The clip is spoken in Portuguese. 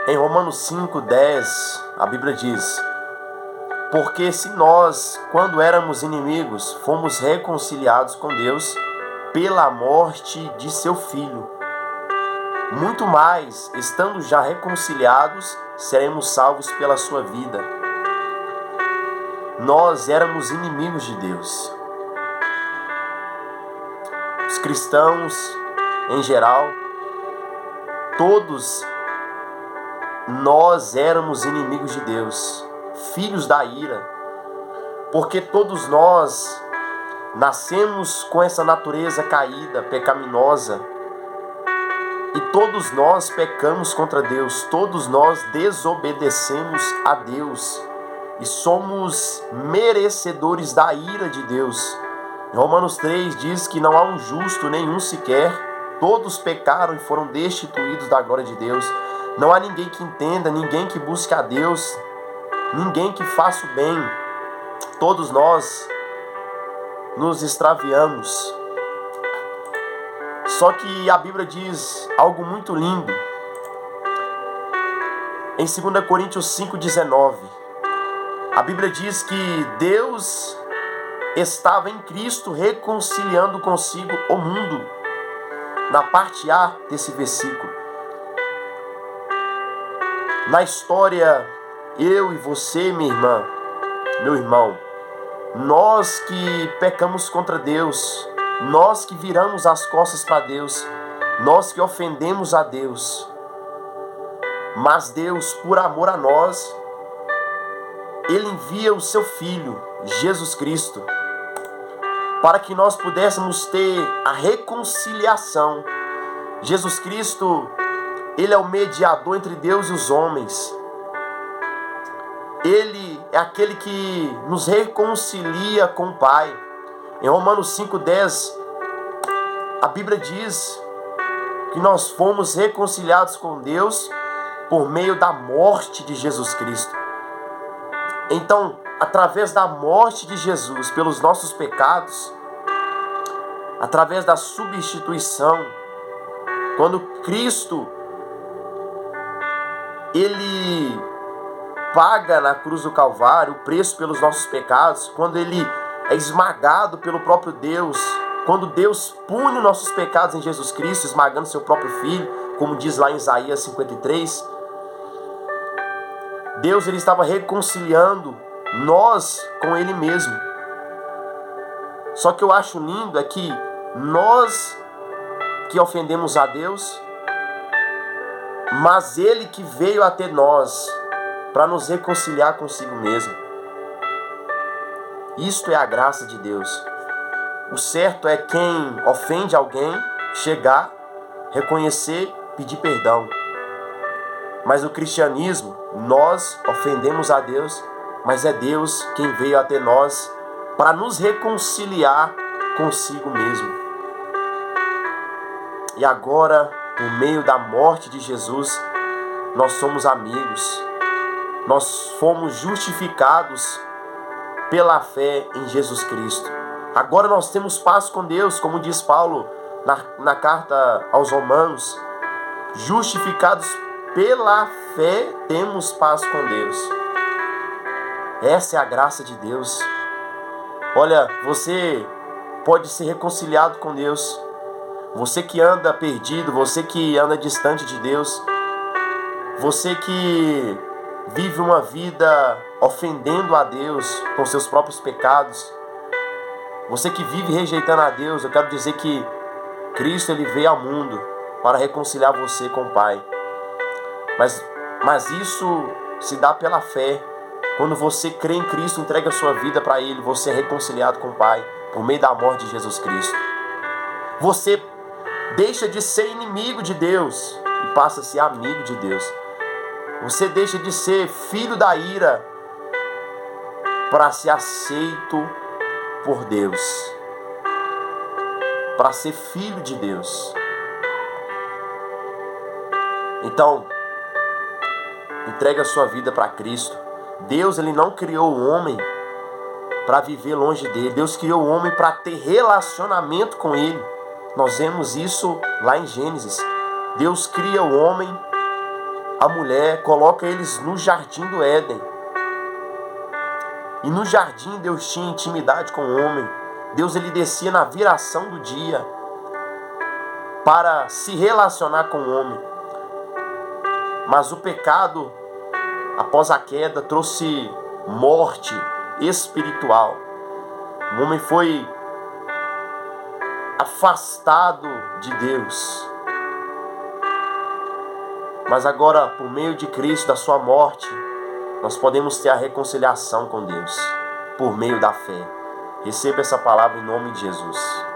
Em Romanos 5:10, a Bíblia diz: porque se nós, quando éramos inimigos, fomos reconciliados com Deus pela morte de seu Filho, muito mais, estando já reconciliados, seremos salvos pela sua vida. Nós éramos inimigos de Deus. Os cristãos, em geral, todos nós éramos inimigos de Deus, filhos da ira, porque todos nós nascemos com essa natureza caída, pecaminosa, e todos nós pecamos contra Deus, todos nós desobedecemos a Deus e somos merecedores da ira de Deus. Em Romanos 3 diz que não há um justo, nenhum sequer, todos pecaram e foram destituídos da glória de Deus. Não há ninguém que entenda, ninguém que busque a Deus, ninguém que faça o bem. Todos nós nos extraviamos. Só que a Bíblia diz algo muito lindo. Em 2 Coríntios 5:19, a Bíblia diz que Deus estava em Cristo reconciliando consigo o mundo. Na parte A desse versículo. Na história, eu e você, minha irmã, meu irmão, nós que pecamos contra Deus, nós que viramos as costas para Deus, nós que ofendemos a Deus, mas Deus, por amor a nós, Ele envia o seu Filho, Jesus Cristo, para que nós pudéssemos ter a reconciliação. Jesus Cristo, Ele é o mediador entre Deus e os homens. Ele é aquele que nos reconcilia com o Pai. Em Romanos 5:10, a Bíblia diz que nós fomos reconciliados com Deus por meio da morte de Jesus Cristo. Então, através da morte de Jesus pelos nossos pecados, através da substituição, quando Cristo, Ele paga na cruz do Calvário o preço pelos nossos pecados, quando Ele é esmagado pelo próprio Deus, quando Deus pune nossos pecados em Jesus Cristo, esmagando seu próprio Filho, como diz lá em Isaías 53, Deus, Ele estava reconciliando nós com Ele mesmo. Só que eu acho lindo é que nós que ofendemos a Deus, mas Ele que veio até nós para nos reconciliar consigo mesmo. Isto é a graça de Deus. O certo é quem ofende alguém chegar, reconhecer, pedir perdão. Mas o cristianismo, nós ofendemos a Deus, mas é Deus quem veio até nós para nos reconciliar consigo mesmo. E agora, por meio da morte de Jesus, nós somos amigos. Nós fomos justificados pela fé em Jesus Cristo. Agora nós temos paz com Deus, como diz Paulo na carta aos Romanos. Justificados pela fé, temos paz com Deus. Essa é a graça de Deus. Olha, você pode ser reconciliado com Deus. Você que anda perdido, você que anda distante de Deus, você que vive uma vida ofendendo a Deus com seus próprios pecados, você que vive rejeitando a Deus, eu quero dizer que Cristo, Ele veio ao mundo para reconciliar você com o Pai. Mas isso se dá pela fé. Quando você crê em Cristo, entrega a sua vida para Ele, você é reconciliado com o Pai por meio da morte de Jesus Cristo. Você deixa de ser inimigo de Deus e passa a ser amigo de Deus. Você deixa de ser filho da ira para ser aceito por Deus, para ser filho de Deus. Então, entrega a sua vida para Cristo. Deus, Ele não criou o homem para viver longe dele. Deus criou o homem para ter relacionamento com Ele. Nós vemos isso lá em Gênesis. Deus cria o homem a mulher, coloca eles no jardim do Éden. E no jardim Deus tinha intimidade com o homem. Deus ele descia na viração do dia para se relacionar com o homem. Mas o pecado, após a queda, trouxe morte espiritual. O homem foi afastado de Deus. Mas agora, por meio de Cristo, da sua morte, nós podemos ter a reconciliação com Deus, por meio da fé. Receba essa palavra em nome de Jesus.